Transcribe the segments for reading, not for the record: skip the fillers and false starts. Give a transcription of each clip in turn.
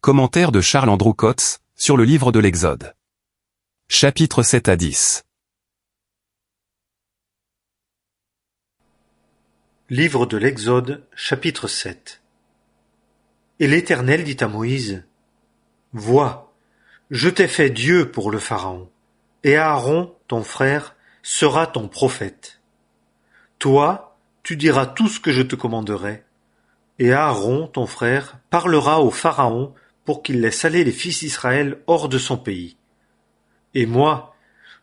Commentaire de Charles Andrew Coates, sur le livre de l'Exode. Chapitres 7 à 10. Livre de l'Exode, chapitre 7. Et l'Éternel dit à Moïse, « Vois, je t'ai fait Dieu pour le Pharaon, et Aaron, ton frère, sera ton prophète. Toi, tu diras tout ce que je te commanderai, et Aaron, ton frère, parlera au Pharaon pour qu'il laisse aller les fils d'Israël hors de son pays. Et moi,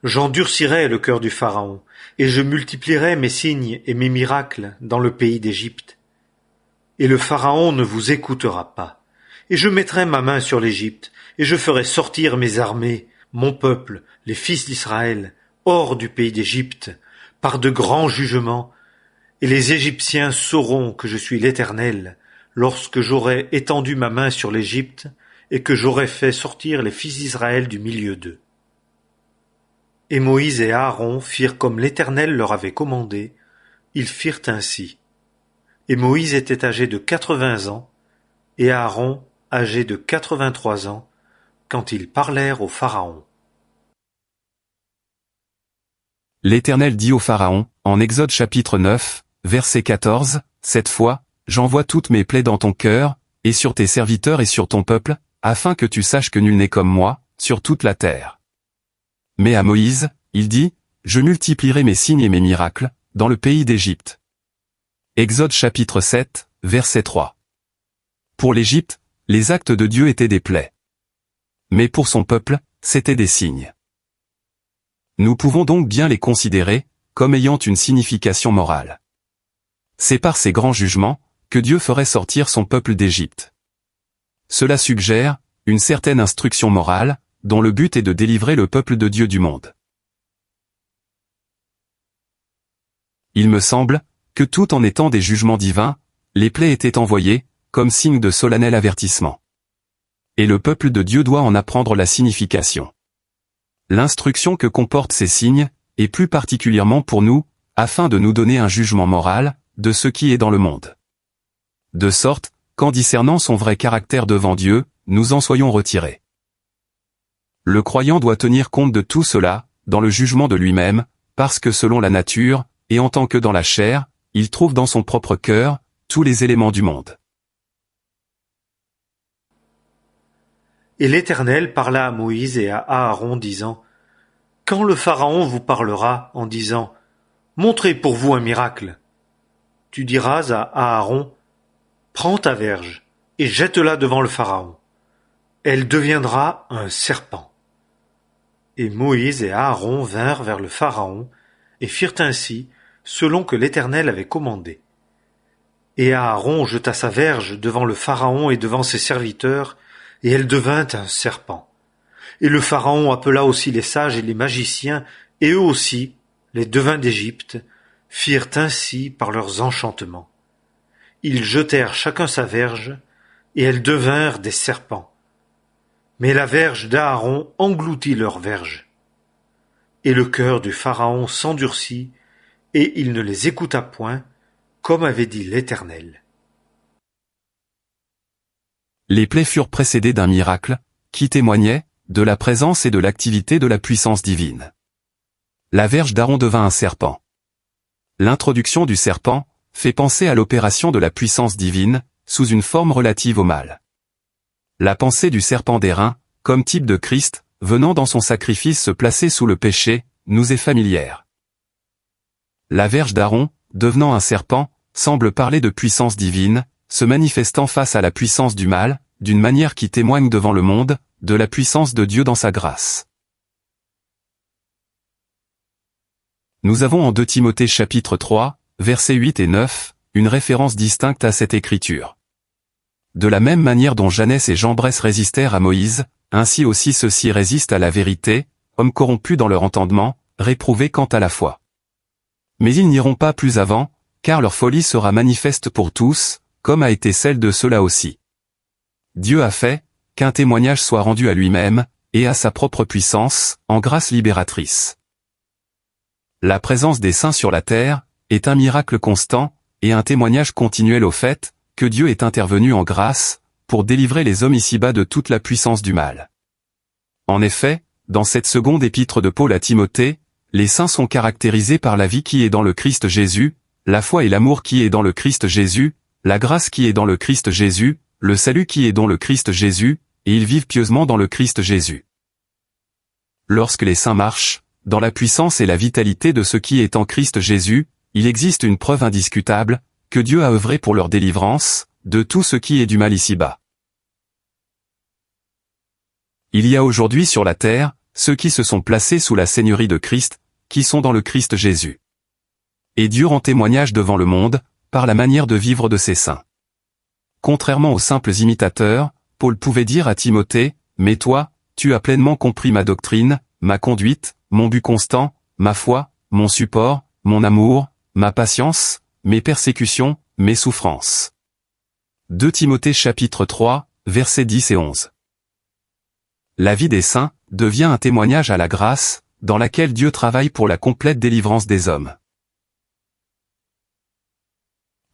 j'endurcirai le cœur du Pharaon, et je multiplierai mes signes et mes miracles dans le pays d'Égypte. Et le Pharaon ne vous écoutera pas. Et je mettrai ma main sur l'Égypte, et je ferai sortir mes armées, mon peuple, les fils d'Israël, hors du pays d'Égypte, par de grands jugements. Et les Égyptiens sauront que je suis l'Éternel, lorsque j'aurai étendu ma main sur l'Égypte, et que j'aurai fait sortir les fils d'Israël du milieu d'eux. Et Moïse et Aaron firent comme l'Éternel leur avait commandé, ils firent ainsi. Et Moïse était âgé de 80 ans, et Aaron âgé de 83 ans, quand ils parlèrent au Pharaon. L'Éternel dit au Pharaon, en Exode chapitre 9, verset 14, « Cette fois, j'envoie toutes mes plaies dans ton cœur, et sur tes serviteurs et sur ton peuple, afin que tu saches que nul n'est comme moi, sur toute la terre. » Mais à Moïse, il dit, « Je multiplierai mes signes et mes miracles, dans le pays d'Égypte. » Exode chapitre 7, verset 3. Pour l'Égypte, les actes de Dieu étaient des plaies. Mais pour son peuple, c'étaient des signes. Nous pouvons donc bien les considérer comme ayant une signification morale. C'est par ces grands jugements que Dieu ferait sortir son peuple d'Égypte. Cela suggère une certaine instruction morale, dont le but est de délivrer le peuple de Dieu du monde. Il me semble que tout en étant des jugements divins, les plaies étaient envoyées comme signe de solennel avertissement. Et le peuple de Dieu doit en apprendre la signification. L'instruction que comportent ces signes est plus particulièrement pour nous, afin de nous donner un jugement moral de ce qui est dans le monde. De sorte qu'en discernant son vrai caractère devant Dieu, nous en soyons retirés. Le croyant doit tenir compte de tout cela, dans le jugement de lui-même, parce que selon la nature, et en tant que dans la chair, il trouve dans son propre cœur, tous les éléments du monde. Et l'Éternel parla à Moïse et à Aaron, disant, « Quand le Pharaon vous parlera en disant, « Montrez pour vous un miracle », tu diras à Aaron, « Prends ta verge, et jette-la devant le Pharaon. Elle deviendra un serpent. » Et Moïse et Aaron vinrent vers le Pharaon, et firent ainsi, selon que l'Éternel avait commandé. Et Aaron jeta sa verge devant le Pharaon et devant ses serviteurs, et elle devint un serpent. Et le Pharaon appela aussi les sages et les magiciens, et eux aussi, les devins d'Égypte, firent ainsi par leurs enchantements. Ils jetèrent chacun sa verge, et elles devinrent des serpents. Mais la verge d'Aaron engloutit leur verge. Et le cœur du Pharaon s'endurcit, et il ne les écouta point, comme avait dit l'Éternel. Les plaies furent précédées d'un miracle, qui témoignait de la présence et de l'activité de la puissance divine. La verge d'Aaron devint un serpent. L'introduction du serpent fait penser à l'opération de la puissance divine, sous une forme relative au mal. La pensée du serpent d'airain, comme type de Christ, venant dans son sacrifice se placer sous le péché, nous est familière. La verge d'Aaron, devenant un serpent, semble parler de puissance divine, se manifestant face à la puissance du mal, d'une manière qui témoigne devant le monde, de la puissance de Dieu dans sa grâce. Nous avons en 2 Timothée chapitre 3, versets 8 et 9, une référence distincte à cette écriture. De la même manière dont Janès et Jambres résistèrent à Moïse, ainsi aussi ceux-ci résistent à la vérité, hommes corrompus dans leur entendement, réprouvés quant à la foi. Mais ils n'iront pas plus avant, car leur folie sera manifeste pour tous, comme a été celle de ceux-là aussi. Dieu a fait qu'un témoignage soit rendu à lui-même, et à sa propre puissance, en grâce libératrice. La présence des saints sur la terre est un miracle constant, et un témoignage continuel au fait que Dieu est intervenu en grâce, pour délivrer les hommes ici-bas de toute la puissance du mal. En effet, dans cette seconde épître de Paul à Timothée, les saints sont caractérisés par la vie qui est dans le Christ Jésus, la foi et l'amour qui est dans le Christ Jésus, la grâce qui est dans le Christ Jésus, le salut qui est dans le Christ Jésus, et ils vivent pieusement dans le Christ Jésus. Lorsque les saints marchent, dans la puissance et la vitalité de ce qui est en Christ Jésus, il existe une preuve indiscutable, que Dieu a œuvré pour leur délivrance, de tout ce qui est du mal ici-bas. Il y a aujourd'hui sur la terre, ceux qui se sont placés sous la seigneurie de Christ, qui sont dans le Christ Jésus. Et Dieu rend témoignage devant le monde, par la manière de vivre de ses saints. Contrairement aux simples imitateurs, Paul pouvait dire à Timothée, « Mais toi, tu as pleinement compris ma doctrine, ma conduite, mon but constant, ma foi, mon support, mon amour, ma patience, mes persécutions, mes souffrances. » 2 Timothée chapitre 3, versets 10 et 11. La vie des saints devient un témoignage à la grâce, dans laquelle Dieu travaille pour la complète délivrance des hommes.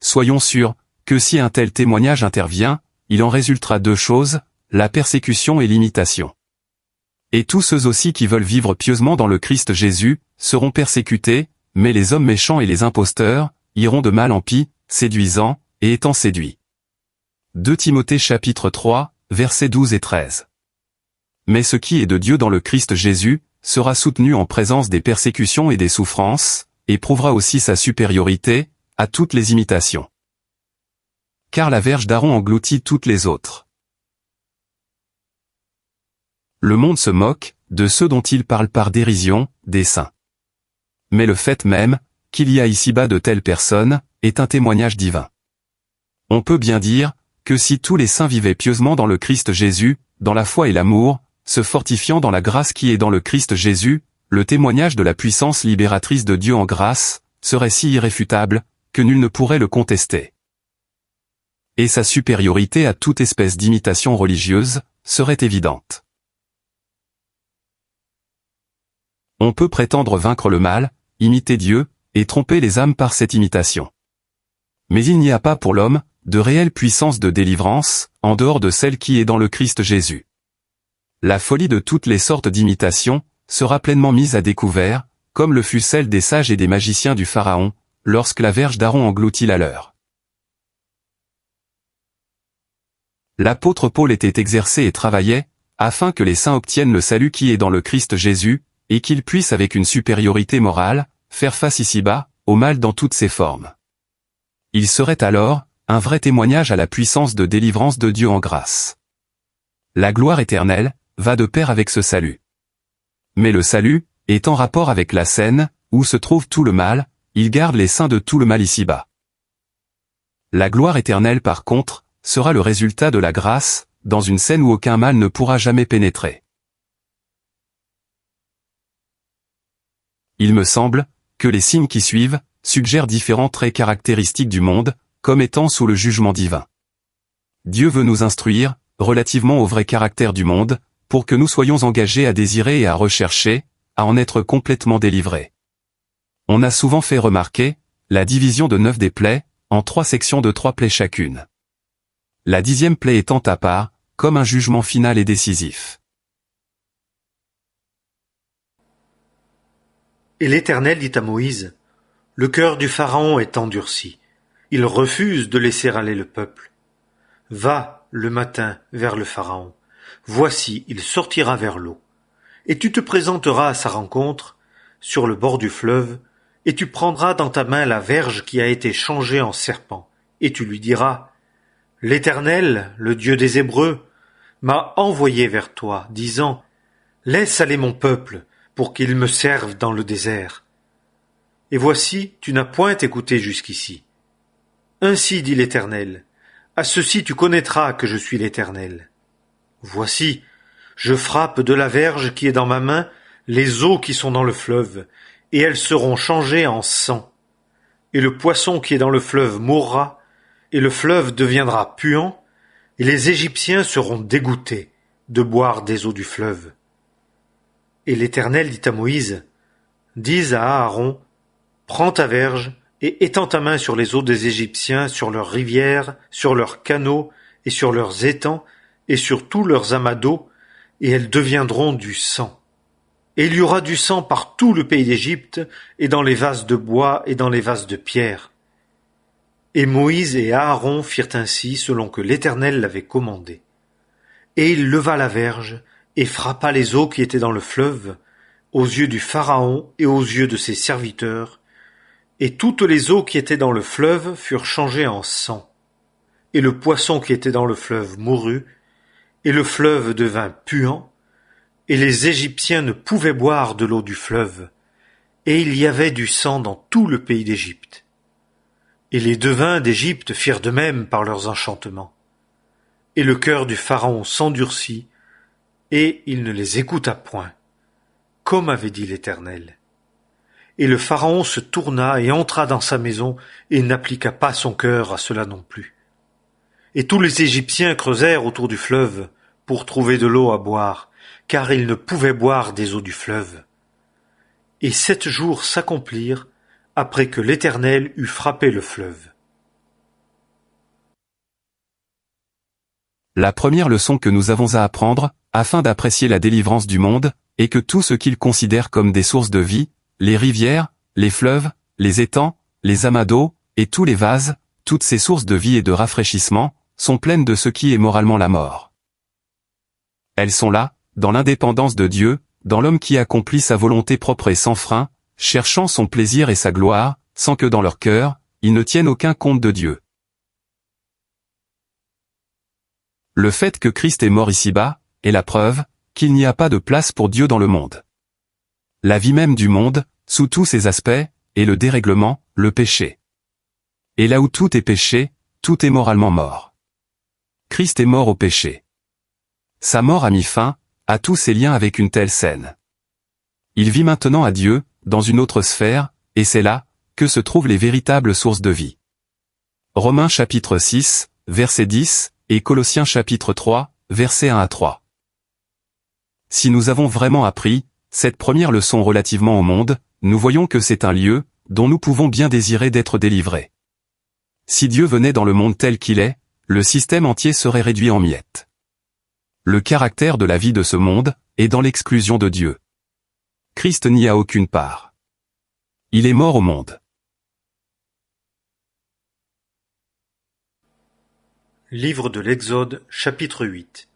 Soyons sûrs que si un tel témoignage intervient, il en résultera deux choses, la persécution et l'imitation. Et tous ceux aussi qui veulent vivre pieusement dans le Christ Jésus, seront persécutés, mais les hommes méchants et les imposteurs, iront de mal en pis, séduisant, et étant séduits. 2 Timothée chapitre 3, versets 12 et 13. Mais ce qui est de Dieu dans le Christ Jésus, sera soutenu en présence des persécutions et des souffrances, et prouvera aussi sa supériorité, à toutes les imitations. Car la verge d'Aaron engloutit toutes les autres. Le monde se moque, de ceux dont il parle par dérision, des saints. Mais le fait même, qu'il y a ici-bas de telles personnes, est un témoignage divin. On peut bien dire, que si tous les saints vivaient pieusement dans le Christ Jésus, dans la foi et l'amour, se fortifiant dans la grâce qui est dans le Christ Jésus, le témoignage de la puissance libératrice de Dieu en grâce, serait si irréfutable, que nul ne pourrait le contester. Et sa supériorité à toute espèce d'imitation religieuse, serait évidente. On peut prétendre vaincre le mal, imiter Dieu, et tromper les âmes par cette imitation. Mais il n'y a pas pour l'homme, de réelle puissance de délivrance, en dehors de celle qui est dans le Christ Jésus. La folie de toutes les sortes d'imitations, sera pleinement mise à découvert, comme le fut celle des sages et des magiciens du Pharaon, lorsque la verge d'Aaron engloutit la leur. L'apôtre Paul était exercé et travaillait, afin que les saints obtiennent le salut qui est dans le Christ Jésus, et qu'ils puissent avec une supériorité morale, faire face ici-bas, au mal dans toutes ses formes. Il serait alors, un vrai témoignage à la puissance de délivrance de Dieu en grâce. La gloire éternelle, va de pair avec ce salut. Mais le salut, est en rapport avec la scène, où se trouve tout le mal, il garde les saints de tout le mal ici-bas. La gloire éternelle par contre, sera le résultat de la grâce, dans une scène où aucun mal ne pourra jamais pénétrer. Il me semble, que les signes qui suivent, suggèrent différents traits caractéristiques du monde, comme étant sous le jugement divin. Dieu veut nous instruire, relativement au vrai caractère du monde, pour que nous soyons engagés à désirer et à rechercher, à en être complètement délivrés. On a souvent fait remarquer, la division de 9 des plaies, en 3 sections de 3 plaies chacune. La 10e plaie étant à part, comme un jugement final et décisif. Et l'Éternel dit à Moïse, « Le cœur du Pharaon est endurci. Il refuse de laisser aller le peuple. Va le matin vers le Pharaon. Voici, il sortira vers l'eau. Et tu te présenteras à sa rencontre, sur le bord du fleuve, et tu prendras dans ta main la verge qui a été changée en serpent, et tu lui diras, « L'Éternel, le Dieu des Hébreux, m'a envoyé vers toi, disant, « Laisse aller mon peuple, pour qu'il me serve dans le désert. » Et voici, tu n'as point écouté jusqu'ici. Ainsi dit l'Éternel, à ceci tu connaîtras que je suis l'Éternel. Voici, je frappe de la verge qui est dans ma main les eaux qui sont dans le fleuve, et elles seront changées en sang. Et le poisson qui est dans le fleuve mourra, et le fleuve deviendra puant, et les Égyptiens seront dégoûtés de boire des eaux du fleuve. Et l'Éternel dit à Moïse, dis à Aaron, prends ta verge, et étends ta main sur les eaux des Égyptiens, sur leurs rivières, sur leurs canaux, et sur leurs étangs, et sur tous leurs amas d'eau, et elles deviendront du sang. Et il y aura du sang par tout le pays d'Égypte, et dans les vases de bois, et dans les vases de pierre. Et Moïse et Aaron firent ainsi selon que l'Éternel l'avait commandé. Et il leva la verge, et frappa les eaux qui étaient dans le fleuve, aux yeux du Pharaon et aux yeux de ses serviteurs, et toutes les eaux qui étaient dans le fleuve furent changées en sang. Et le poisson qui était dans le fleuve mourut, et le fleuve devint puant, et les Égyptiens ne pouvaient boire de l'eau du fleuve, et il y avait du sang dans tout le pays d'Égypte. Et les devins d'Égypte firent de même par leurs enchantements. Et le cœur du Pharaon s'endurcit, et il ne les écouta point, comme avait dit l'Éternel. Et le Pharaon se tourna et entra dans sa maison, et n'appliqua pas son cœur à cela non plus. Et tous les Égyptiens creusèrent autour du fleuve, pour trouver de l'eau à boire, car ils ne pouvaient boire des eaux du fleuve. Et 7 jours s'accomplirent, après que l'Éternel eut frappé le fleuve. La première leçon que nous avons à apprendre, afin d'apprécier la délivrance du monde, est que tout ce qu'ils considèrent comme des sources de vie, les rivières, les fleuves, les étangs, les amas d'eau, et tous les vases, toutes ces sources de vie et de rafraîchissement, sont pleines de ce qui est moralement la mort. Elles sont là, dans l'indépendance de Dieu, dans l'homme qui accomplit sa volonté propre et sans frein, cherchant son plaisir et sa gloire, sans que dans leur cœur, ils ne tiennent aucun compte de Dieu. Le fait que Christ est mort ici-bas, est la preuve qu'il n'y a pas de place pour Dieu dans le monde. La vie même du monde, sous tous ses aspects, est le dérèglement, le péché. Et là où tout est péché, tout est moralement mort. Christ est mort au péché. Sa mort a mis fin à tous ses liens avec une telle scène. Il vit maintenant à Dieu, dans une autre sphère, et c'est là que se trouvent les véritables sources de vie. Romains chapitre 6, verset 10, et Colossiens chapitre 3, versets 1 à 3. Si nous avons vraiment appris cette première leçon relativement au monde, nous voyons que c'est un lieu dont nous pouvons bien désirer d'être délivrés. Si Dieu venait dans le monde tel qu'il est, le système entier serait réduit en miettes. Le caractère de la vie de ce monde est dans l'exclusion de Dieu. Christ n'y a aucune part. Il est mort au monde. Livre de l'Exode, chapitre 8.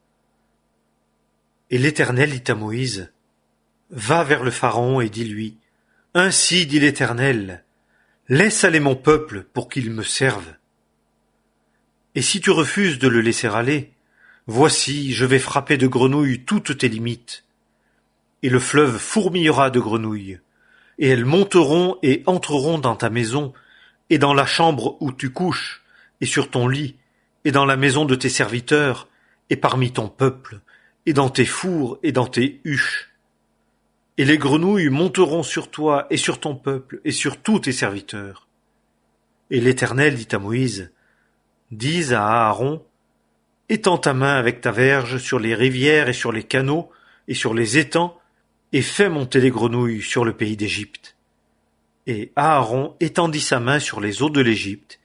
Et l'Éternel dit à Moïse, « Va vers le Pharaon et dis-lui, « Ainsi dit l'Éternel, laisse aller mon peuple pour qu'il me serve. Et si tu refuses de le laisser aller, voici, je vais frapper de grenouilles toutes tes limites. Et le fleuve fourmillera de grenouilles, et elles monteront et entreront dans ta maison, et dans la chambre où tu couches, et sur ton lit, et dans la maison de tes serviteurs, et parmi ton peuple, et dans tes fours et dans tes huches. Et les grenouilles monteront sur toi et sur ton peuple et sur tous tes serviteurs. Et l'Éternel dit à Moïse, dis à Aaron, étends ta main avec ta verge sur les rivières et sur les canaux et sur les étangs, et fais monter les grenouilles sur le pays d'Égypte. Et Aaron étendit sa main sur les eaux de l'Égypte,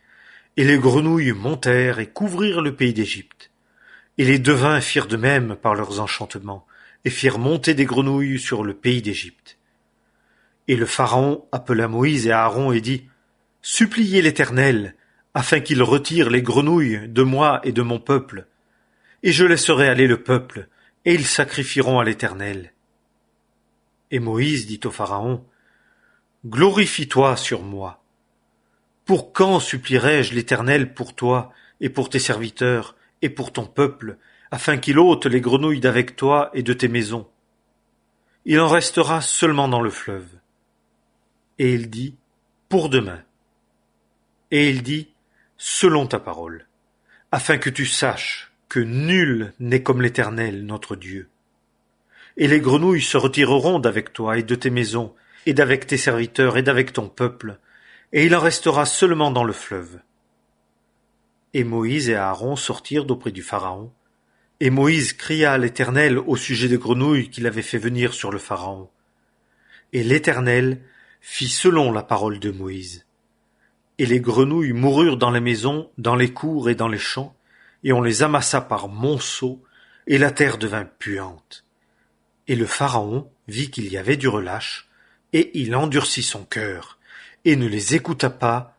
et les grenouilles montèrent et couvrirent le pays d'Égypte. Et les devins firent de même par leurs enchantements, et firent monter des grenouilles sur le pays d'Égypte. Et le Pharaon appela Moïse et Aaron et dit, suppliez l'Éternel, afin qu'il retire les grenouilles de moi et de mon peuple, et je laisserai aller le peuple, et ils sacrifieront à l'Éternel. Et Moïse dit au Pharaon, glorifie-toi sur moi. Pour quand supplierai-je l'Éternel pour toi et pour tes serviteurs et pour ton peuple, afin qu'il ôte les grenouilles d'avec toi et de tes maisons? Il en restera seulement dans le fleuve. Et il dit, pour demain. Et il dit, selon ta parole, afin que tu saches que nul n'est comme l'Éternel notre Dieu. Et les grenouilles se retireront d'avec toi et de tes maisons, et d'avec tes serviteurs et d'avec ton peuple, et il en restera seulement dans le fleuve. Et Moïse et Aaron sortirent d'auprès du Pharaon, et Moïse cria à l'Éternel au sujet des grenouilles qu'il avait fait venir sur le Pharaon. Et l'Éternel fit selon la parole de Moïse. Et les grenouilles moururent dans les maisons, dans les cours et dans les champs, et on les amassa par monceaux, et la terre devint puante. Et le Pharaon vit qu'il y avait du relâche, et il endurcit son cœur, et ne les écouta pas,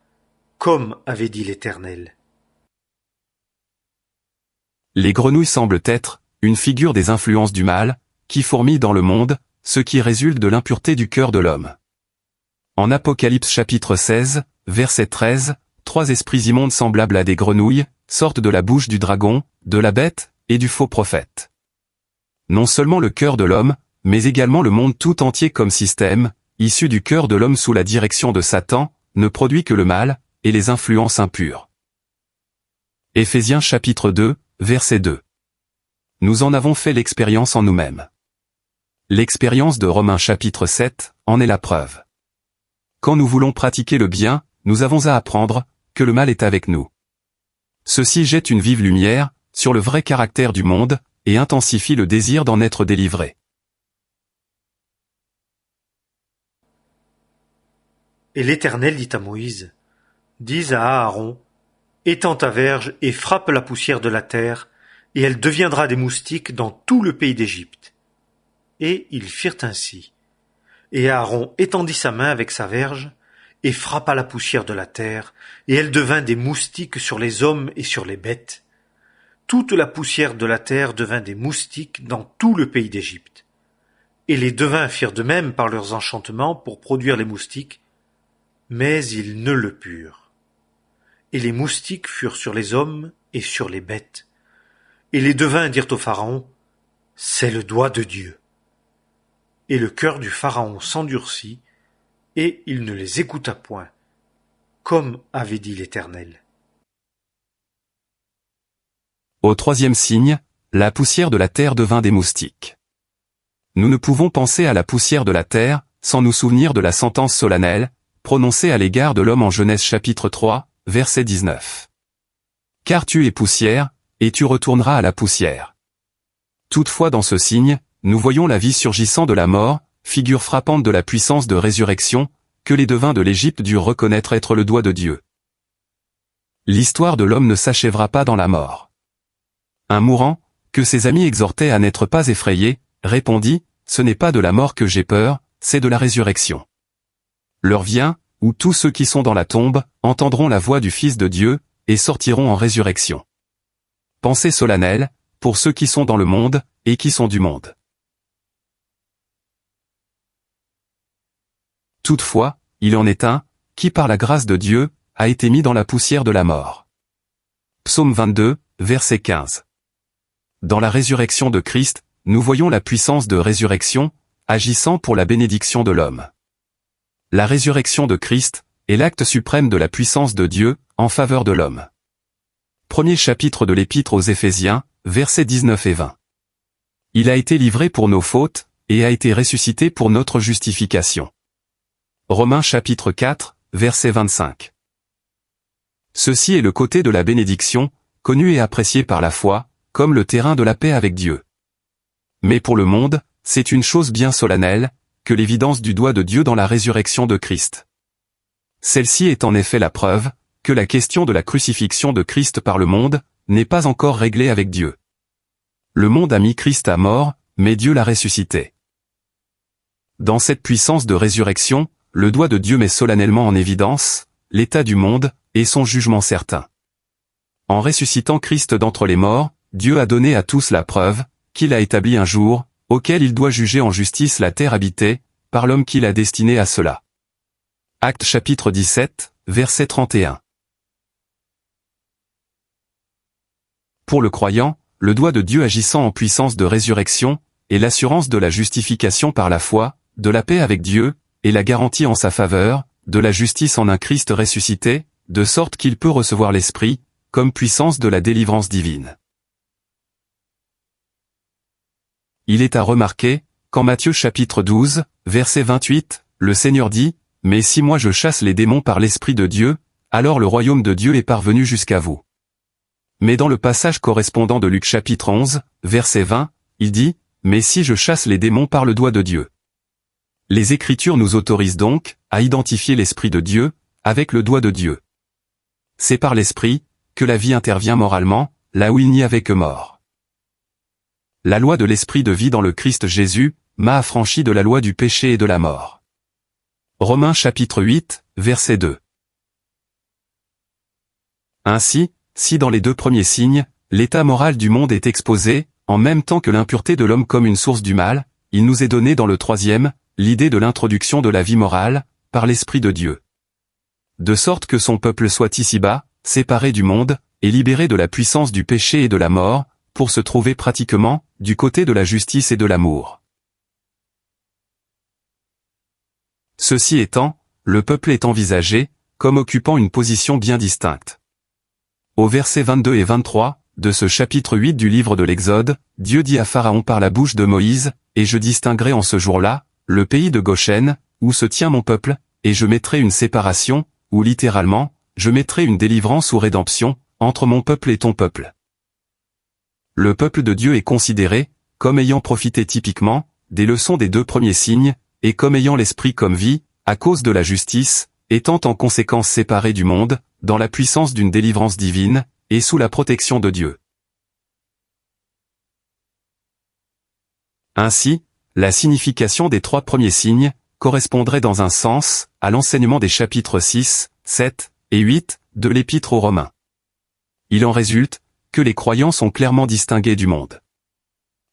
comme avait dit l'Éternel. Les grenouilles semblent être une figure des influences du mal, qui fourmillent dans le monde, ce qui résulte de l'impureté du cœur de l'homme. En Apocalypse chapitre 16, verset 13, 3 esprits immondes semblables à des grenouilles sortent de la bouche du dragon, de la bête et du faux prophète. Non seulement le cœur de l'homme, mais également le monde tout entier comme système, issu du cœur de l'homme sous la direction de Satan, ne produit que le mal et les influences impures. Éphésiens chapitre 2, verset 2. Nous en avons fait l'expérience en nous-mêmes. L'expérience de Romains chapitre 7 en est la preuve. Quand nous voulons pratiquer le bien, nous avons à apprendre que le mal est avec nous. Ceci jette une vive lumière sur le vrai caractère du monde et intensifie le désir d'en être délivré. Et l'Éternel dit à Moïse, « Dis à Aaron, étends ta verge et frappe la poussière de la terre, et elle deviendra des moustiques dans tout le pays d'Égypte. » Et ils firent ainsi. Et Aaron étendit sa main avec sa verge, et frappa la poussière de la terre, et elle devint des moustiques sur les hommes et sur les bêtes. Toute la poussière de la terre devint des moustiques dans tout le pays d'Égypte. Et les devins firent de même par leurs enchantements pour produire les moustiques, mais ils ne le purent. Et les moustiques furent sur les hommes et sur les bêtes. Et les devins dirent au Pharaon, « C'est le doigt de Dieu. » Et le cœur du Pharaon s'endurcit, et il ne les écouta point, comme avait dit l'Éternel. Au troisième signe, la poussière de la terre devint des moustiques. Nous ne pouvons penser à la poussière de la terre sans nous souvenir de la sentence solennelle prononcée à l'égard de l'homme en Genèse chapitre 3, verset 19. Car tu es poussière, et tu retourneras à la poussière. Toutefois dans ce signe, nous voyons la vie surgissant de la mort, figure frappante de la puissance de résurrection, que les devins de l'Égypte durent reconnaître être le doigt de Dieu. L'histoire de l'homme ne s'achèvera pas dans la mort. Un mourant, que ses amis exhortaient à n'être pas effrayés, répondit, « Ce n'est pas de la mort que j'ai peur, c'est de la résurrection. » L'heure vient, où tous ceux qui sont dans la tombe entendront la voix du Fils de Dieu, et sortiront en résurrection. Pensée solennelle, pour ceux qui sont dans le monde, et qui sont du monde. Toutefois, il en est un, qui par la grâce de Dieu, a été mis dans la poussière de la mort. Psaume 22, verset 15. Dans la résurrection de Christ, nous voyons la puissance de résurrection, agissant pour la bénédiction de l'homme. La résurrection de Christ est l'acte suprême de la puissance de Dieu, en faveur de l'homme. Premier chapitre de l'Épître aux Éphésiens, versets 19 et 20. Il a été livré pour nos fautes, et a été ressuscité pour notre justification. Romains chapitre 4, verset 25. Ceci est le côté de la bénédiction, connu et apprécié par la foi, comme le terrain de la paix avec Dieu. Mais pour le monde, c'est une chose bien solennelle, que l'évidence du doigt de Dieu dans la résurrection de Christ. Celle-ci est en effet la preuve, que la question de la crucifixion de Christ par le monde, n'est pas encore réglée avec Dieu. Le monde a mis Christ à mort, mais Dieu l'a ressuscité. Dans cette puissance de résurrection, le doigt de Dieu met solennellement en évidence l'état du monde et son jugement certain. En ressuscitant Christ d'entre les morts, Dieu a donné à tous la preuve qu'il a établi un jour, auquel il doit juger en justice la terre habitée, par l'homme qu'il a destiné à cela. Actes chapitre 17, verset 31. Pour le croyant, le doigt de Dieu agissant en puissance de résurrection, est l'assurance de la justification par la foi, de la paix avec Dieu, et la garantie en sa faveur, de la justice en un Christ ressuscité, de sorte qu'il peut recevoir l'Esprit, comme puissance de la délivrance divine. Il est à remarquer, qu'en Matthieu chapitre 12, verset 28, le Seigneur dit, « Mais si moi je chasse les démons par l'Esprit de Dieu, alors le royaume de Dieu est parvenu jusqu'à vous. » Mais dans le passage correspondant de Luc chapitre 11, verset 20, il dit, « Mais si je chasse les démons par le doigt de Dieu. » Les Écritures nous autorisent donc à identifier l'Esprit de Dieu avec le doigt de Dieu. C'est par l'Esprit que la vie intervient moralement, là où il n'y avait que mort. La loi de l'esprit de vie dans le Christ Jésus m'a affranchi de la loi du péché et de la mort. Romains chapitre 8, verset 2. Ainsi, si dans les deux premiers signes, l'état moral du monde est exposé, en même temps que l'impureté de l'homme comme une source du mal, il nous est donné dans le troisième, l'idée de l'introduction de la vie morale, par l'Esprit de Dieu. De sorte que son peuple soit ici-bas, séparé du monde, et libéré de la puissance du péché et de la mort, pour se trouver pratiquement, du côté de la justice et de l'amour. Ceci étant, le peuple est envisagé, comme occupant une position bien distincte. Au verset 22 et 23, de ce chapitre 8 du livre de l'Exode, Dieu dit à Pharaon par la bouche de Moïse, « Et je distinguerai en ce jour-là, le pays de Goshen, où se tient mon peuple, et je mettrai une séparation, ou littéralement, je mettrai une délivrance ou rédemption, entre mon peuple et ton peuple. » Le peuple de Dieu est considéré, comme ayant profité typiquement, des leçons des deux premiers signes, et comme ayant l'esprit comme vie, à cause de la justice, étant en conséquence séparé du monde, dans la puissance d'une délivrance divine, et sous la protection de Dieu. Ainsi, la signification des trois premiers signes correspondrait dans un sens à l'enseignement des chapitres 6, 7 et 8 de l'Épître aux Romains. Il en résulte que les croyants sont clairement distingués du monde.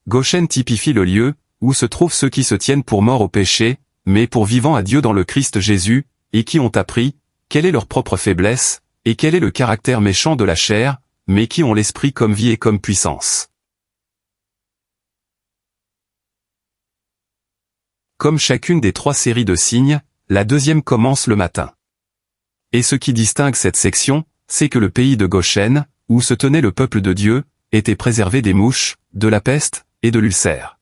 Goshen typifie le lieu où se trouvent ceux qui se tiennent pour morts au péché, mais pour vivants à Dieu dans le Christ Jésus, et qui ont appris quelle est leur propre faiblesse, et quel est le caractère méchant de la chair, mais qui ont l'esprit comme vie et comme puissance. Comme chacune des trois séries de signes, la deuxième commence le matin. Et ce qui distingue cette section, c'est que le pays de Goshen, où se tenait le peuple de Dieu, était préservé des mouches, de la peste et de l'ulcère.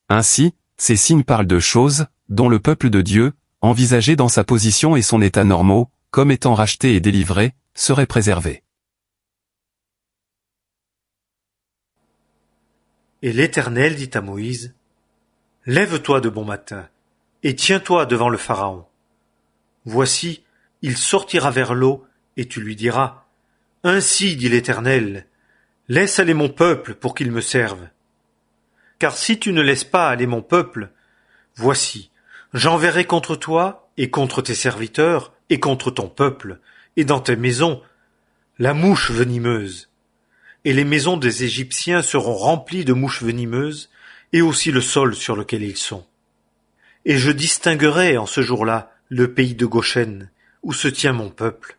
Ainsi, ces signes parlent de choses dont le peuple de Dieu, envisagé dans sa position et son état normaux, comme étant racheté et délivré, serait préservé. Et l'Éternel dit à Moïse, « Lève-toi de bon matin, et tiens-toi devant le Pharaon. Voici, il sortira vers l'eau, et tu lui diras, « Ainsi dit l'Éternel, laisse aller mon peuple pour qu'il me serve. Car si tu ne laisses pas aller mon peuple, voici, j'enverrai contre toi, et contre tes serviteurs, et contre ton peuple, et dans tes maisons, la mouche venimeuse. Et les maisons des Égyptiens seront remplies de mouches venimeuses, et aussi le sol sur lequel ils sont. Et je distinguerai en ce jour-là le pays de Goshen, où se tient mon peuple,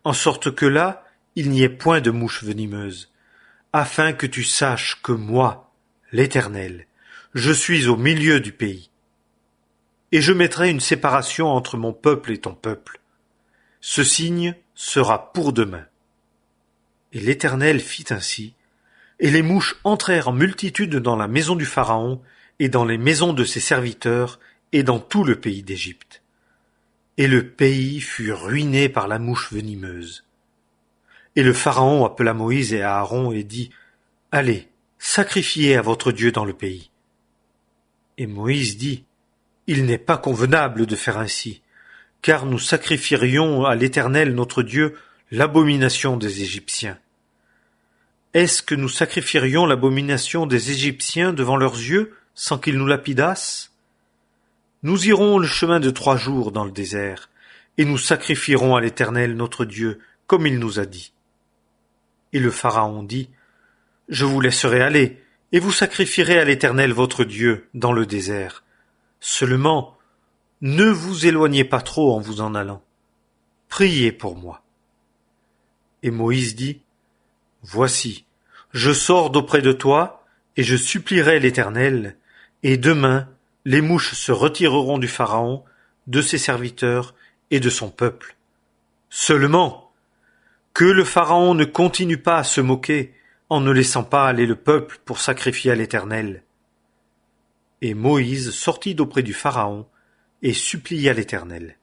en sorte que là, il n'y ait point de mouches venimeuses, afin que tu saches que moi, l'Éternel, je suis au milieu du pays. Et je mettrai une séparation entre mon peuple et ton peuple. Ce signe sera pour demain. » Et l'Éternel fit ainsi, et les mouches entrèrent en multitude dans la maison du Pharaon, et dans les maisons de ses serviteurs, et dans tout le pays d'Égypte. Et le pays fut ruiné par la mouche venimeuse. Et le Pharaon appela Moïse et Aaron et dit, « Allez, sacrifiez à votre Dieu dans le pays. » Et Moïse dit, « Il n'est pas convenable de faire ainsi, car nous sacrifierions à l'Éternel notre Dieu l'abomination des Égyptiens. Est-ce que nous sacrifierions l'abomination des Égyptiens devant leurs yeux, sans qu'ils nous lapidassent? Nous irons le chemin de 3 jours dans le désert, et nous sacrifierons à l'Éternel notre Dieu, comme il nous a dit. » Et le Pharaon dit, « Je vous laisserai aller, et vous sacrifierez à l'Éternel votre Dieu dans le désert. Seulement, ne vous éloignez pas trop en vous en allant. Priez pour moi. » Et Moïse dit, « Voici, je sors d'auprès de toi, et je supplierai l'Éternel, et demain les mouches se retireront du Pharaon, de ses serviteurs et de son peuple. Seulement, que le Pharaon ne continue pas à se moquer, en ne laissant pas aller le peuple pour sacrifier à l'Éternel. » Et Moïse sortit d'auprès du Pharaon, et supplia l'Éternel.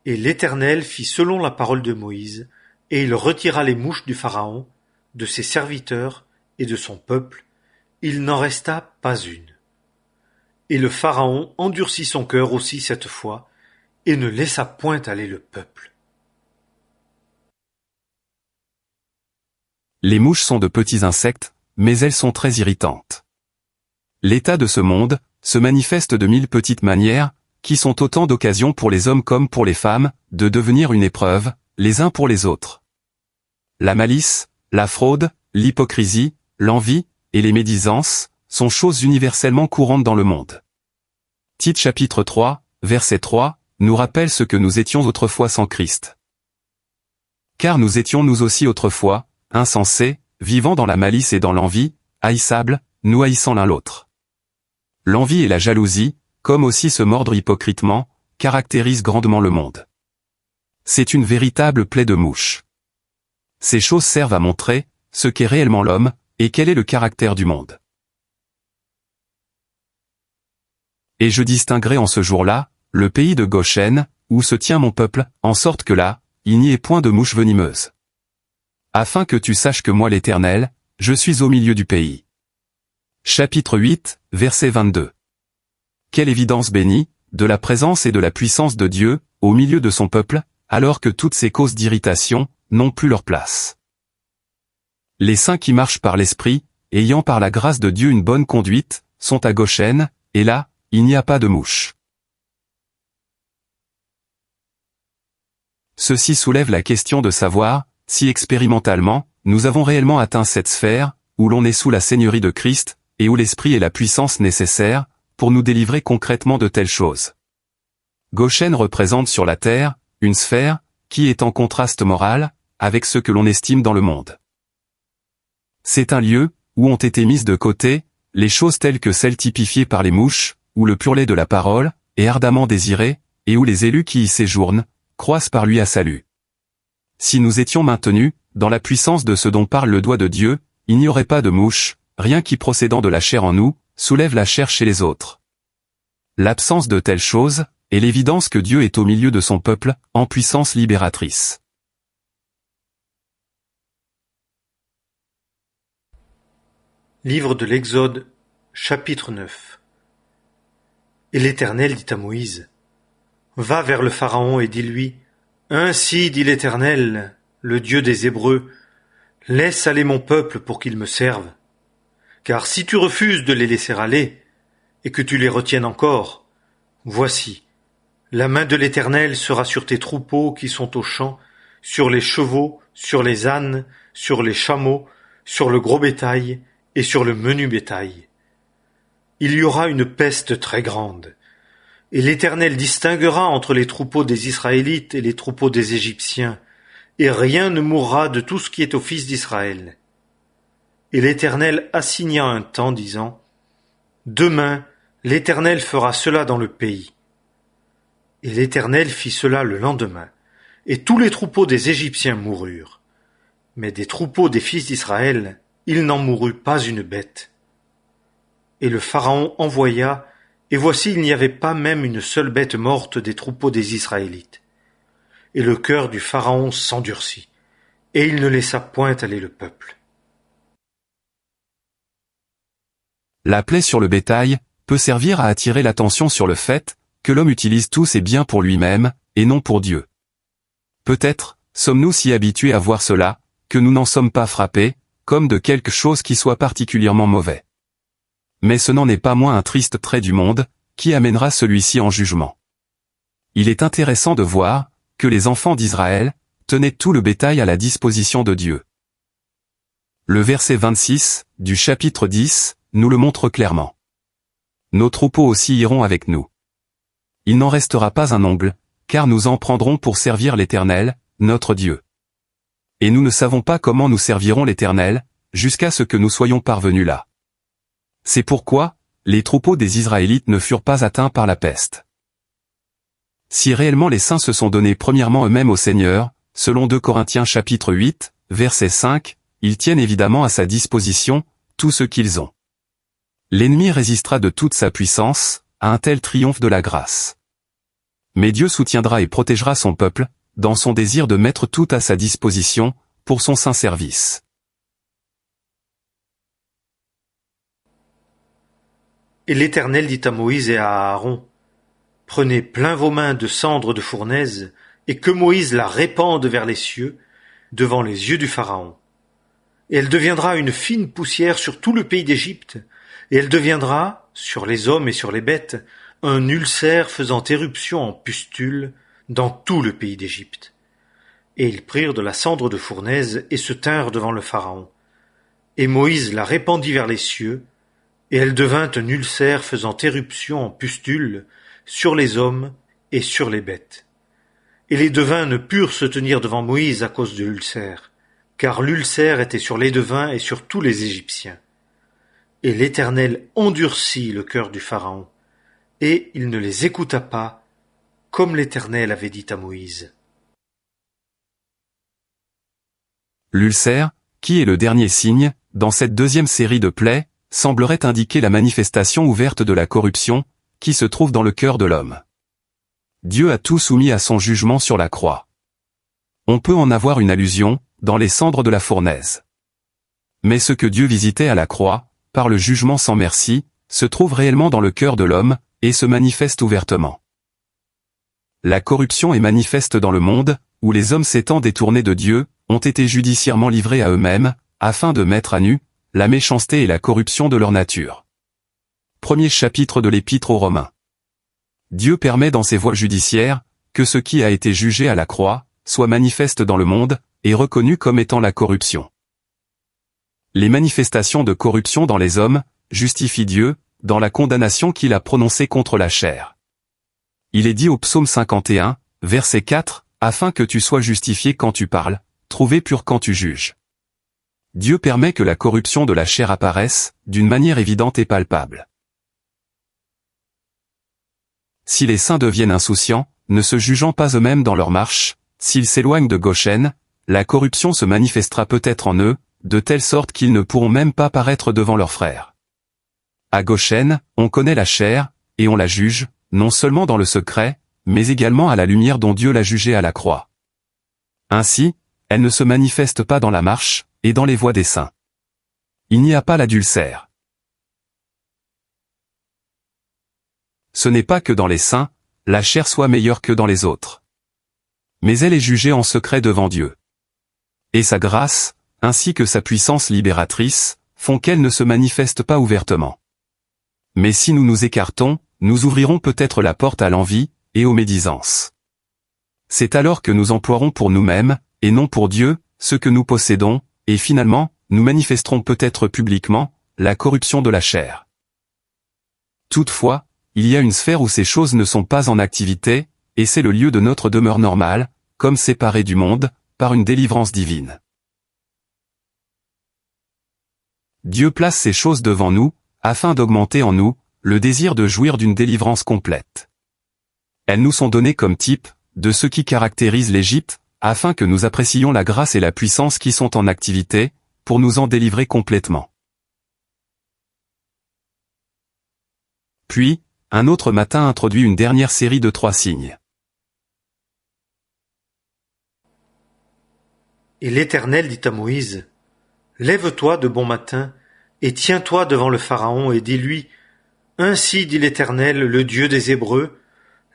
Et l'Éternel fit selon la parole de Moïse, et il retira les mouches du Pharaon, de ses serviteurs et de son peuple, il n'en resta pas une. Et le Pharaon endurcit son cœur aussi cette fois, et ne laissa point aller le peuple. Les mouches sont de petits insectes, mais elles sont très irritantes. L'état de ce monde se manifeste de 1000 petites manières, qui sont autant d'occasions pour les hommes comme pour les femmes, de devenir une épreuve, les uns pour les autres. La malice, la fraude, l'hypocrisie, l'envie, et les médisances, sont choses universellement courantes dans le monde. Tite chapitre 3, verset 3, nous rappelle ce que nous étions autrefois sans Christ. Car nous étions nous aussi autrefois, insensés, vivant dans la malice et dans l'envie, haïssables, nous haïssant l'un l'autre. L'envie et la jalousie, comme aussi se mordre hypocritement, caractérisent grandement le monde. C'est une véritable plaie de mouche. Ces choses servent à montrer ce qu'est réellement l'homme, et quel est le caractère du monde. Et je distinguerai en ce jour-là, le pays de Goshen, où se tient mon peuple, en sorte que là, il n'y ait point de mouches venimeuses. Afin que tu saches que moi l'Éternel, je suis au milieu du pays. Chapitre 8, verset 22. Quelle évidence bénie, de la présence et de la puissance de Dieu, au milieu de son peuple, alors que toutes ces causes d'irritation n'ont plus leur place. Les saints qui marchent par l'Esprit, ayant par la grâce de Dieu une bonne conduite, sont à Goshen, et là, il n'y a pas de mouches. Ceci soulève la question de savoir, si expérimentalement, nous avons réellement atteint cette sphère, où l'on est sous la seigneurie de Christ, et où l'Esprit est la puissance nécessaire, pour nous délivrer concrètement de telles choses. Goshen représente sur la terre, une sphère, qui est en contraste moral, avec ce que l'on estime dans le monde. C'est un lieu, où ont été mises de côté, les choses telles que celles typifiées par les mouches, où le pur lait de la parole, est ardemment désiré, et où les élus qui y séjournent, croissent par lui à salut. Si nous étions maintenus, dans la puissance de ce dont parle le doigt de Dieu, il n'y aurait pas de mouches, rien qui procédant de la chair en nous, soulève la chair chez les autres. L'absence de telles choses, est l'évidence que Dieu est au milieu de son peuple, en puissance libératrice. Livre de l'Exode, chapitre 9. Et l'Éternel dit à Moïse, va vers le Pharaon et dis-lui, ainsi dit l'Éternel, le Dieu des Hébreux, laisse aller mon peuple pour qu'il me serve. Car si tu refuses de les laisser aller, et que tu les retiennes encore, voici, la main de l'Éternel sera sur tes troupeaux qui sont aux champs, sur les chevaux, sur les ânes, sur les chameaux, sur le gros bétail et sur le menu bétail. Il y aura une peste très grande, et l'Éternel distinguera entre les troupeaux des Israélites et les troupeaux des Égyptiens, et rien ne mourra de tout ce qui est aux fils d'Israël. Et l'Éternel assigna un temps, disant, demain, l'Éternel fera cela dans le pays. Et l'Éternel fit cela le lendemain, et tous les troupeaux des Égyptiens moururent. Mais des troupeaux des fils d'Israël, il n'en mourut pas une bête. Et le Pharaon envoya, et voici il n'y avait pas même une seule bête morte des troupeaux des Israélites. Et le cœur du Pharaon s'endurcit, et il ne laissa point aller le peuple. La plaie sur le bétail peut servir à attirer l'attention sur le fait que l'homme utilise tous ses biens pour lui-même, et non pour Dieu. Peut-être sommes-nous si habitués à voir cela, que nous n'en sommes pas frappés, comme de quelque chose qui soit particulièrement mauvais. Mais ce n'en est pas moins un triste trait du monde, qui amènera celui-ci en jugement. Il est intéressant de voir que les enfants d'Israël tenaient tout le bétail à la disposition de Dieu. Le verset 26 du chapitre 10 nous le montre clairement. Nos troupeaux aussi iront avec nous. Il n'en restera pas un ongle, car nous en prendrons pour servir l'Éternel, notre Dieu. Et nous ne savons pas comment nous servirons l'Éternel, jusqu'à ce que nous soyons parvenus là. C'est pourquoi, les troupeaux des Israélites ne furent pas atteints par la peste. Si réellement les saints se sont donnés premièrement eux-mêmes au Seigneur, selon 2 Corinthiens chapitre 8, verset 5, ils tiennent évidemment à sa disposition tout ce qu'ils ont. L'ennemi résistera de toute sa puissance à un tel triomphe de la grâce. Mais Dieu soutiendra et protégera son peuple, dans son désir de mettre tout à sa disposition, pour son saint service. Et l'Éternel dit à Moïse et à Aaron, prenez plein vos mains de cendre de fournaise, et que Moïse la répande vers les cieux, devant les yeux du Pharaon. et elle deviendra une fine poussière sur tout le pays d'Égypte, et elle deviendra, sur les hommes et sur les bêtes, un ulcère faisant éruption en pustules dans tout le pays d'Égypte. Et ils prirent de la cendre de fournaise et se tinrent devant le Pharaon. Et Moïse la répandit vers les cieux, et elle devint un ulcère faisant éruption en pustules sur les hommes et sur les bêtes. Et les devins ne purent se tenir devant Moïse à cause de l'ulcère, car l'ulcère était sur les devins et sur tous les Égyptiens. Et l'Éternel endurcit le cœur du Pharaon, et il ne les écouta pas, comme l'Éternel avait dit à Moïse. L'ulcère, qui est le dernier signe, dans cette deuxième série de plaies, semblerait indiquer la manifestation ouverte de la corruption, qui se trouve dans le cœur de l'homme. Dieu a tout soumis à son jugement sur la croix. On peut en avoir une allusion, dans les cendres de la fournaise. Mais ce que Dieu visitait à la croix, par le jugement sans merci, se trouve réellement dans le cœur de l'homme, et se manifeste ouvertement. La corruption est manifeste dans le monde, où les hommes s'étant détournés de Dieu, ont été judiciairement livrés à eux-mêmes, afin de mettre à nu la méchanceté et la corruption de leur nature. Premier chapitre de l'Épître aux Romains. Dieu permet dans ses voies judiciaires, que ce qui a été jugé à la croix, soit manifeste dans le monde, et reconnu comme étant la corruption. Les manifestations de corruption dans les hommes, justifient Dieu, dans la condamnation qu'il a prononcée contre la chair. Il est dit au psaume 51, verset 4, « Afin que tu sois justifié quand tu parles, trouvé pur quand tu juges. » Dieu permet que la corruption de la chair apparaisse, d'une manière évidente et palpable. Si les saints deviennent insouciants, ne se jugeant pas eux-mêmes dans leur marche, s'ils s'éloignent de Goshen, la corruption se manifestera peut-être en eux, de telle sorte qu'ils ne pourront même pas paraître devant leurs frères. À Goshen, on connaît la chair, et on la juge, non seulement dans le secret, mais également à la lumière dont Dieu l'a jugée à la croix. Ainsi, elle ne se manifeste pas dans la marche, et dans les voies des saints. Il n'y a pas l'adultère. Ce n'est pas que dans les saints, la chair soit meilleure que dans les autres. Mais elle est jugée en secret devant Dieu. Et sa grâce, ainsi que sa puissance libératrice, font qu'elle ne se manifeste pas ouvertement. Mais si nous nous écartons, nous ouvrirons peut-être la porte à l'envie, et aux médisances. C'est alors que nous emploierons pour nous-mêmes, et non pour Dieu, ce que nous possédons, et finalement, nous manifesterons peut-être publiquement, la corruption de la chair. Toutefois, il y a une sphère où ces choses ne sont pas en activité, et c'est le lieu de notre demeure normale, comme séparé du monde, par une délivrance divine. Dieu place ces choses devant nous, afin d'augmenter en nous, le désir de jouir d'une délivrance complète. Elles nous sont données comme type, de ce qui caractérise l'Égypte, afin que nous apprécions la grâce et la puissance qui sont en activité, pour nous en délivrer complètement. Puis, un autre matin introduit une dernière série de 3 signes. Et l'Éternel dit à Moïse, « Lève-toi de bon matin, et tiens-toi devant le Pharaon, et dis-lui, « Ainsi dit l'Éternel, le Dieu des Hébreux,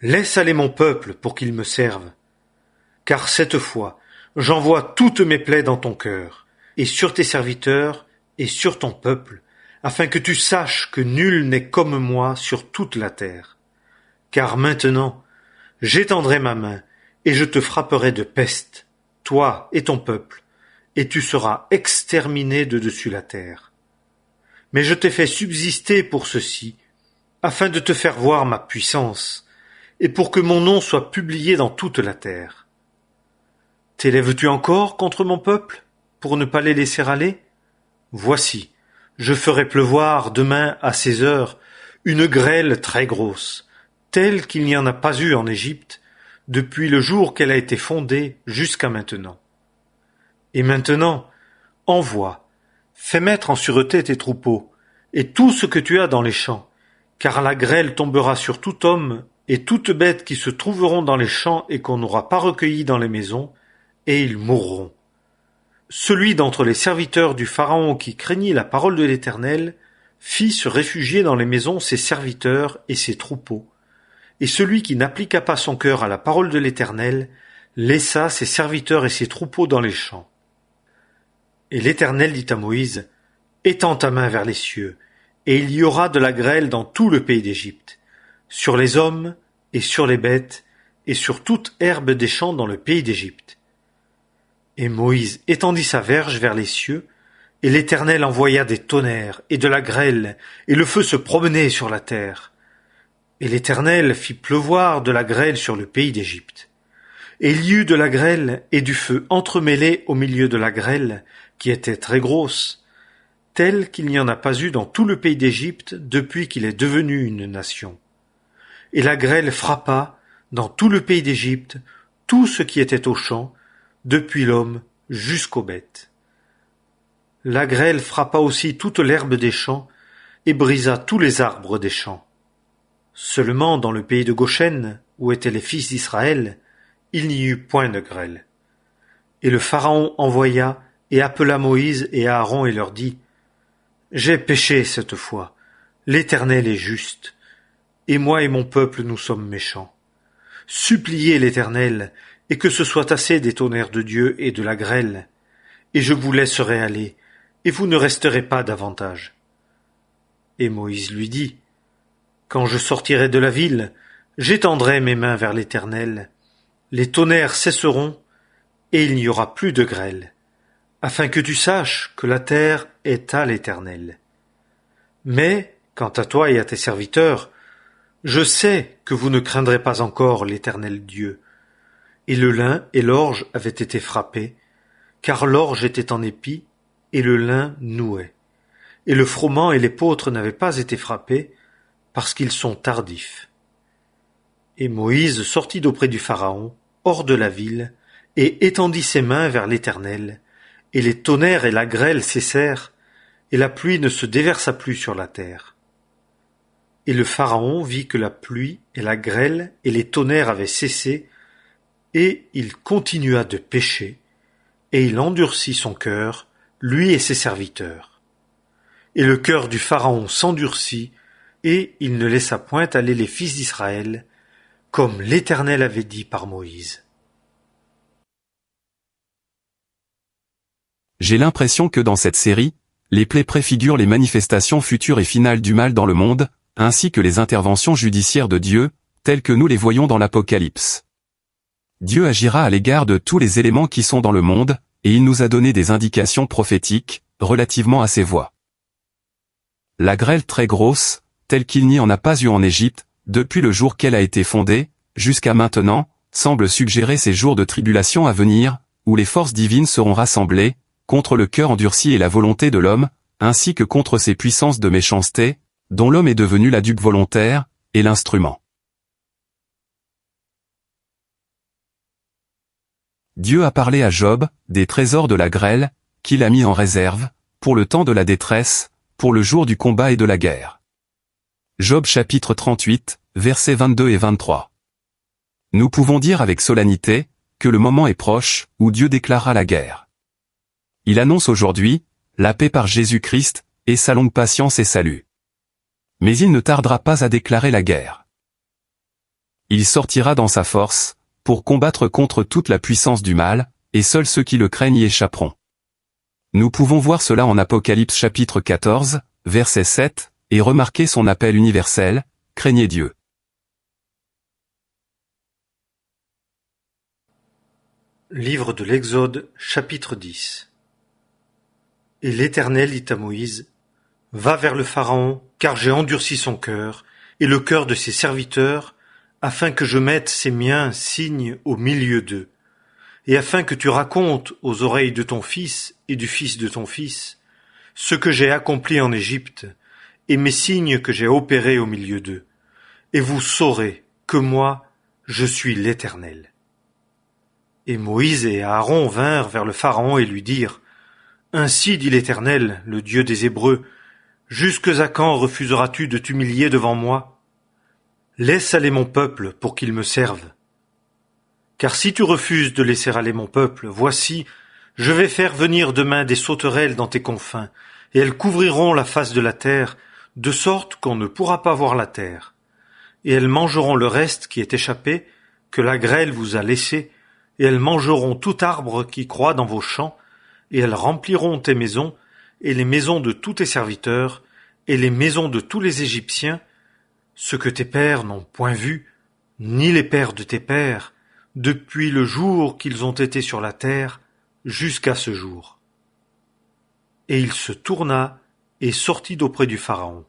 laisse aller mon peuple pour qu'il me serve. Car cette fois, j'envoie toutes mes plaies dans ton cœur, et sur tes serviteurs, et sur ton peuple, afin que tu saches que nul n'est comme moi sur toute la terre. Car maintenant, j'étendrai ma main, et je te frapperai de peste, toi et ton peuple, et tu seras exterminé de dessus la terre. Mais je t'ai fait subsister pour ceci, afin de te faire voir ma puissance, et pour que mon nom soit publié dans toute la terre. T'élèves-tu encore contre mon peuple, pour ne pas les laisser aller? Voici, je ferai pleuvoir demain à ces heures une grêle très grosse, telle qu'il n'y en a pas eu en Égypte, depuis le jour qu'elle a été fondée jusqu'à maintenant. Et maintenant, envoie, fais mettre en sûreté tes troupeaux, et tout ce que tu as dans les champs, car la grêle tombera sur tout homme et toute bête qui se trouveront dans les champs et qu'on n'aura pas recueillis dans les maisons, et ils mourront. Celui d'entre les serviteurs du Pharaon qui craignit la parole de l'Éternel fit se réfugier dans les maisons ses serviteurs et ses troupeaux, et celui qui n'appliqua pas son cœur à la parole de l'Éternel laissa ses serviteurs et ses troupeaux dans les champs. Et l'Éternel dit à Moïse, étends ta main vers les cieux, et il y aura de la grêle dans tout le pays d'Égypte, sur les hommes et sur les bêtes, et sur toute herbe des champs dans le pays d'Égypte. Et Moïse étendit sa verge vers les cieux, et l'Éternel envoya des tonnerres et de la grêle, et le feu se promenait sur la terre. Et l'Éternel fit pleuvoir de la grêle sur le pays d'Égypte. Et il y eut de la grêle et du feu entremêlés au milieu de la grêle, qui était très grosse, telle qu'il n'y en a pas eu dans tout le pays d'Égypte depuis qu'il est devenu une nation. Et la grêle frappa dans tout le pays d'Égypte tout ce qui était aux champs, depuis l'homme jusqu'aux bêtes. La grêle frappa aussi toute l'herbe des champs et brisa tous les arbres des champs. Seulement dans le pays de Goshen, où étaient les fils d'Israël, il n'y eut point de grêle. Et le Pharaon envoya et appela Moïse et Aaron et leur dit, « J'ai péché cette fois, l'Éternel est juste, et moi et mon peuple nous sommes méchants. Suppliez l'Éternel, et que ce soit assez des tonnerres de Dieu et de la grêle, et je vous laisserai aller, et vous ne resterez pas davantage. » Et Moïse lui dit, « Quand je sortirai de la ville, j'étendrai mes mains vers l'Éternel, les tonnerres cesseront, et il n'y aura plus de grêle, afin que tu saches que la terre est à l'Éternel. Mais, quant à toi et à tes serviteurs, je sais que vous ne craindrez pas encore l'Éternel Dieu. » Et le lin et l'orge avaient été frappés, car l'orge était en épi, et le lin nouait. Et le froment et l'épeautre n'avaient pas été frappés, parce qu'ils sont tardifs. Et Moïse sortit d'auprès du Pharaon, hors de la ville, et étendit ses mains vers l'Éternel, et les tonnerres et la grêle cessèrent, et la pluie ne se déversa plus sur la terre. Et le Pharaon vit que la pluie et la grêle et les tonnerres avaient cessé, et il continua de pécher, et il endurcit son cœur, lui et ses serviteurs. Et le cœur du Pharaon s'endurcit, et il ne laissa point aller les fils d'Israël, comme l'Éternel avait dit par Moïse. J'ai l'impression que dans cette série, les plaies préfigurent les manifestations futures et finales du mal dans le monde, ainsi que les interventions judiciaires de Dieu, telles que nous les voyons dans l'Apocalypse. Dieu agira à l'égard de tous les éléments qui sont dans le monde, et il nous a donné des indications prophétiques, relativement à ces voies. La grêle très grosse, telle qu'il n'y en a pas eu en Égypte, depuis le jour qu'elle a été fondée, jusqu'à maintenant, semble suggérer ces jours de tribulation à venir, où les forces divines seront rassemblées, contre le cœur endurci et la volonté de l'homme, ainsi que contre ces puissances de méchanceté, dont l'homme est devenu la dupe volontaire, et l'instrument. Dieu a parlé à Job, des trésors de la grêle, qu'il a mis en réserve, pour le temps de la détresse, pour le jour du combat et de la guerre. Job chapitre 38, versets 22 et 23. Nous pouvons dire avec solennité, que le moment est proche, où Dieu déclarera la guerre. Il annonce aujourd'hui, la paix par Jésus-Christ, et sa longue patience et salut. Mais il ne tardera pas à déclarer la guerre. Il sortira dans sa force, pour combattre contre toute la puissance du mal, et seuls ceux qui le craignent y échapperont. Nous pouvons voir cela en Apocalypse chapitre 14, verset 7, et remarquer son appel universel, « Craignez Dieu ». Livre de l'Exode, chapitre 10. Et l'Éternel dit à Moïse, « Va vers le Pharaon, car j'ai endurci son cœur, et le cœur de ses serviteurs, afin que je mette ces miens signes au milieu d'eux, et afin que tu racontes aux oreilles de ton fils et du fils de ton fils ce que j'ai accompli en Égypte, et mes signes que j'ai opérés au milieu d'eux, et vous saurez que moi, je suis l'Éternel. » Et Moïse et Aaron vinrent vers le Pharaon et lui dirent, « Ainsi dit l'Éternel, le Dieu des Hébreux, jusque à quand refuseras-tu de t'humilier devant moi? Laisse aller mon peuple pour qu'il me serve. Car si tu refuses de laisser aller mon peuple, voici, je vais faire venir demain des sauterelles dans tes confins, et elles couvriront la face de la terre, de sorte qu'on ne pourra pas voir la terre. Et elles mangeront le reste qui est échappé, que la grêle vous a laissé, et elles mangeront tout arbre qui croît dans vos champs, et elles rempliront tes maisons, et les maisons de tous tes serviteurs, et les maisons de tous les Égyptiens, ce que tes pères n'ont point vu, ni les pères de tes pères, depuis le jour qu'ils ont été sur la terre, jusqu'à ce jour. Et il se tourna et sortit d'auprès du Pharaon.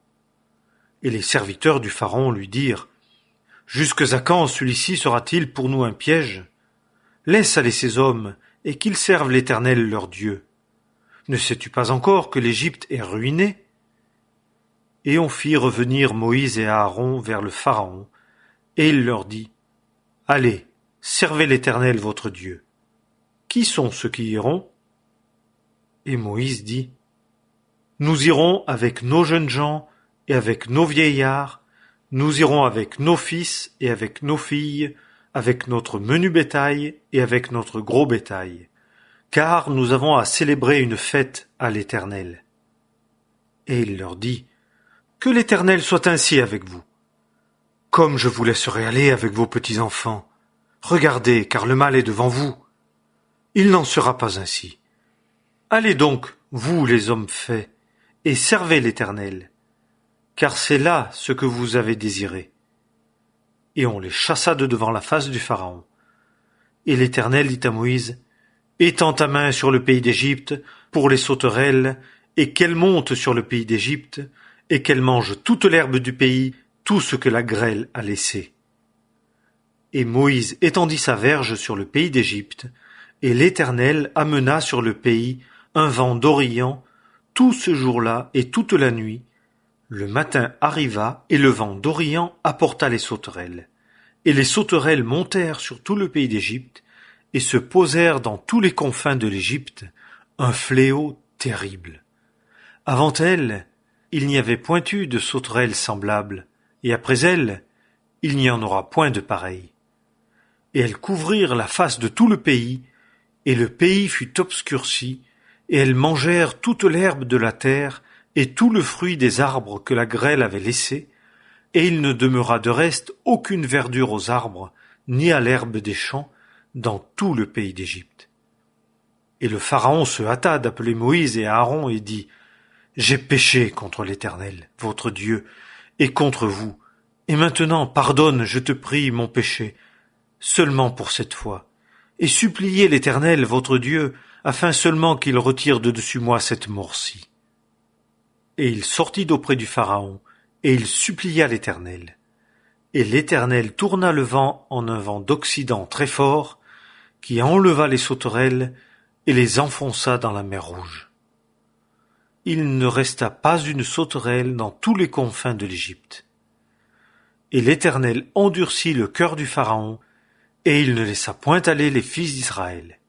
Et les serviteurs du Pharaon lui dirent, « Jusque à quand celui-ci sera-t-il pour nous un piège? Laisse aller ces hommes, et qu'ils servent l'Éternel leur Dieu. Ne sais-tu pas encore que l'Égypte est ruinée? » Et on fit revenir Moïse et Aaron vers le Pharaon, et il leur dit, « Allez, servez l'Éternel votre Dieu. Qui sont ceux qui iront? » Et Moïse dit, « Nous irons avec nos jeunes gens et avec nos vieillards, nous irons avec nos fils et avec nos filles, avec notre menu bétail et avec notre gros bétail, car nous avons à célébrer une fête à l'Éternel. » Et il leur dit, « Que l'Éternel soit ainsi avec vous. Comme je vous laisserai aller avec vos petits-enfants, regardez, car le mal est devant vous. Il n'en sera pas ainsi. Allez donc, vous les hommes faits, et servez l'Éternel, car c'est là ce que vous avez désiré. » Et on les chassa de devant la face du Pharaon. Et l'Éternel dit à Moïse, « Étends ta main sur le pays d'Égypte pour les sauterelles, et qu'elles montent sur le pays d'Égypte, et qu'elles mangent toute l'herbe du pays, tout ce que la grêle a laissé. » Et Moïse étendit sa verge sur le pays d'Égypte, et l'Éternel amena sur le pays un vent d'Orient tout ce jour-là et toute la nuit. Le matin arriva, et le vent d'Orient apporta les sauterelles. Et les sauterelles montèrent sur tout le pays d'Égypte, et se posèrent dans tous les confins de l'Égypte, un fléau terrible. Avant elles, il n'y avait point eu de sauterelles semblables, et après elles, il n'y en aura point de pareilles. Et elles couvrirent la face de tout le pays, et le pays fut obscurci, et elles mangèrent toute l'herbe de la terre, et tout le fruit des arbres que la grêle avait laissés, et il ne demeura de reste aucune verdure aux arbres, ni à l'herbe des champs, dans tout le pays d'Égypte. Et le Pharaon se hâta d'appeler Moïse et Aaron et dit, « J'ai péché contre l'Éternel, votre Dieu, et contre vous, et maintenant pardonne, je te prie, mon péché, seulement pour cette fois, et suppliez l'Éternel, votre Dieu, afin seulement qu'il retire de dessus moi cette mort-ci. » Et il sortit d'auprès du Pharaon, et il supplia l'Éternel. Et l'Éternel tourna le vent en un vent d'Occident très fort, qui enleva les sauterelles et les enfonça dans la mer Rouge. Il ne resta pas une sauterelle dans tous les confins de l'Égypte. Et l'Éternel endurcit le cœur du Pharaon, et il ne laissa point aller les fils d'Israël.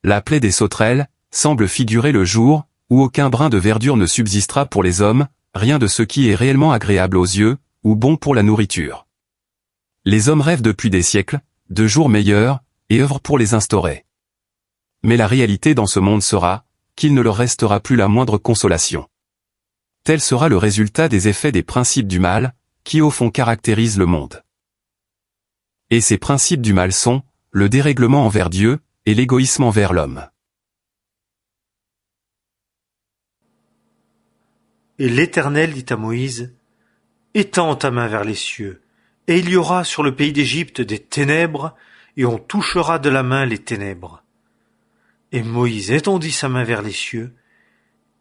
La plaie des sauterelles semble figurer le jour où aucun brin de verdure ne subsistera pour les hommes, rien de ce qui est réellement agréable aux yeux, ou bon pour la nourriture. Les hommes rêvent depuis des siècles, de jours meilleurs, et œuvrent pour les instaurer. Mais la réalité dans ce monde sera, qu'il ne leur restera plus la moindre consolation. Tel sera le résultat des effets des principes du mal, qui au fond caractérisent le monde. Et ces principes du mal sont, le dérèglement envers Dieu, et l'égoïsme envers l'homme. Et l'Éternel dit à Moïse, « Étends ta main vers les cieux, et il y aura sur le pays d'Égypte des ténèbres, et on touchera de la main les ténèbres. » Et Moïse étendit sa main vers les cieux,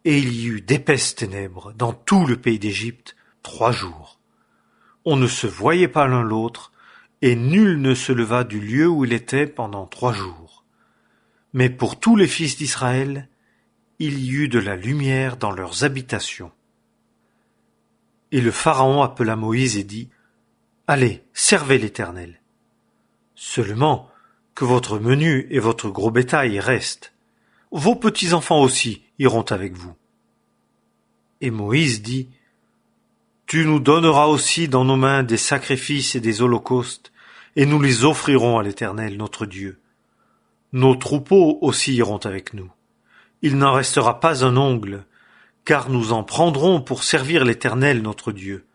et il y eut d'épaisses ténèbres dans tout le pays d'Égypte 3 jours. On ne se voyait pas l'un l'autre, et nul ne se leva du lieu où il était pendant 3 jours. Mais pour tous les fils d'Israël, il y eut de la lumière dans leurs habitations. Et le Pharaon appela Moïse et dit, « Allez, servez l'Éternel. Seulement, que votre menu et votre gros bétail restent. Vos petits-enfants aussi iront avec vous. » Et Moïse dit, « Tu nous donneras aussi dans nos mains des sacrifices et des holocaustes, et nous les offrirons à l'Éternel notre Dieu. Nos troupeaux aussi iront avec nous. Il n'en restera pas un ongle, car nous en prendrons pour servir l'Éternel notre Dieu.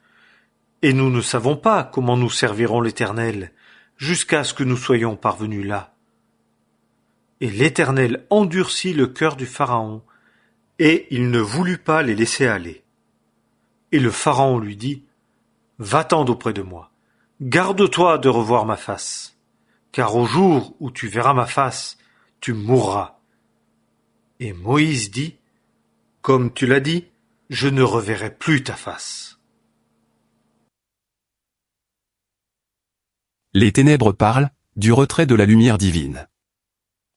Et nous ne savons pas comment nous servirons l'Éternel, jusqu'à ce que nous soyons parvenus là. Et l'Éternel endurcit le cœur du Pharaon, et il ne voulut pas les laisser aller. Et le Pharaon lui dit, Va-t'en d'auprès de moi, garde-toi de revoir ma face, car au jour où tu verras ma face, tu mourras. Et Moïse dit, Comme tu l'as dit, je ne reverrai plus ta face. Les ténèbres parlent du retrait de la lumière divine.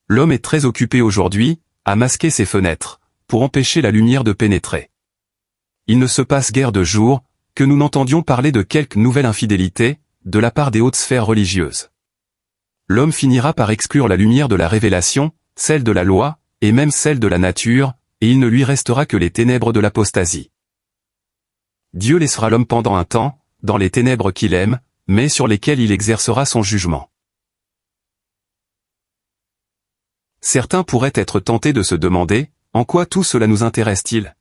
L'homme est très occupé aujourd'hui à masquer ses fenêtres pour empêcher la lumière de pénétrer. Il ne se passe guère de jours que nous n'entendions parler de quelque nouvelle infidélité de la part des hautes sphères religieuses. L'homme finira par exclure la lumière de la révélation, celle de la loi, et même celle de la nature, et il ne lui restera que les ténèbres de l'apostasie. Dieu laissera l'homme pendant un temps, dans les ténèbres qu'il aime, mais sur lesquelles il exercera son jugement. Certains pourraient être tentés de se demander, en quoi tout cela nous intéresse-t-il ?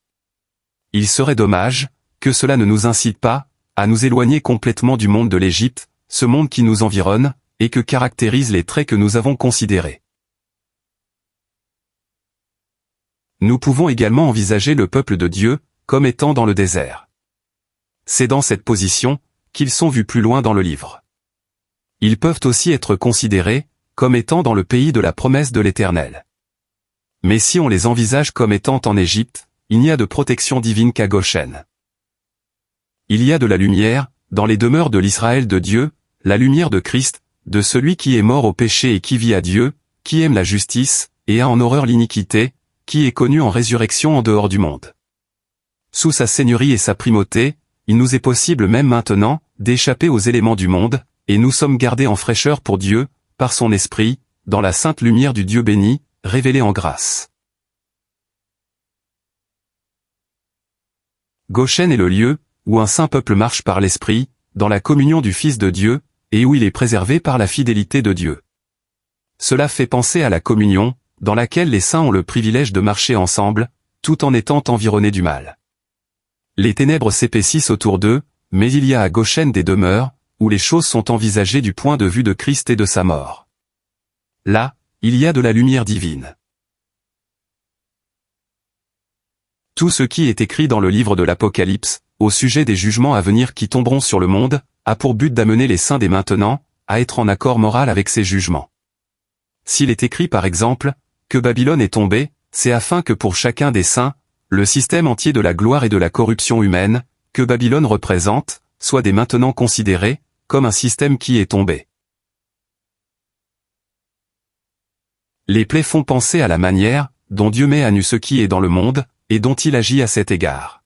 Il serait dommage que cela ne nous incite pas à nous éloigner complètement du monde de l'Égypte, ce monde qui nous environne, et que caractérisent les traits que nous avons considérés. Nous pouvons également envisager le peuple de Dieu comme étant dans le désert. C'est dans cette position qu'ils sont vus plus loin dans le livre. Ils peuvent aussi être considérés comme étant dans le pays de la promesse de l'Éternel. Mais si on les envisage comme étant en Égypte, il n'y a de protection divine qu'à Goshen. Il y a de la lumière dans les demeures de l'Israël de Dieu, la lumière de Christ, de celui qui est mort au péché et qui vit à Dieu, qui aime la justice, et a en horreur l'iniquité, qui est connu en résurrection en dehors du monde. Sous sa seigneurie et sa primauté, il nous est possible même maintenant d'échapper aux éléments du monde, et nous sommes gardés en fraîcheur pour Dieu, par son esprit, dans la sainte lumière du Dieu béni, révélée en grâce. Goshen est le lieu où un saint peuple marche par l'esprit, dans la communion du Fils de Dieu, et où il est préservé par la fidélité de Dieu. Cela fait penser à la communion, dans laquelle les saints ont le privilège de marcher ensemble, tout en étant environnés du mal. Les ténèbres s'épaississent autour d'eux, mais il y a à Goshen des demeures, où les choses sont envisagées du point de vue de Christ et de sa mort. Là, il y a de la lumière divine. Tout ce qui est écrit dans le livre de l'Apocalypse, au sujet des jugements à venir qui tomberont sur le monde, a pour but d'amener les saints dès maintenant, à être en accord moral avec ces jugements. S'il est écrit par exemple, que Babylone est tombée, c'est afin que pour chacun des saints, le système entier de la gloire et de la corruption humaine, que Babylone représente, soit dès maintenant considéré, comme un système qui est tombé. Les plaies font penser à la manière, dont Dieu met à nu ce qui est dans le monde, et dont il agit à cet égard.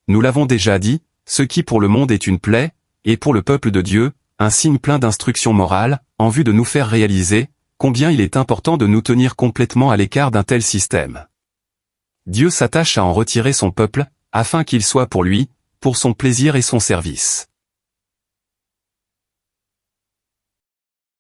Nous l'avons déjà dit, ce qui pour le monde est une plaie, et pour le peuple de Dieu, un signe plein d'instructions morales, en vue de nous faire réaliser, combien il est important de nous tenir complètement à l'écart d'un tel système. Dieu s'attache à en retirer son peuple, afin qu'il soit pour lui, pour son plaisir et son service.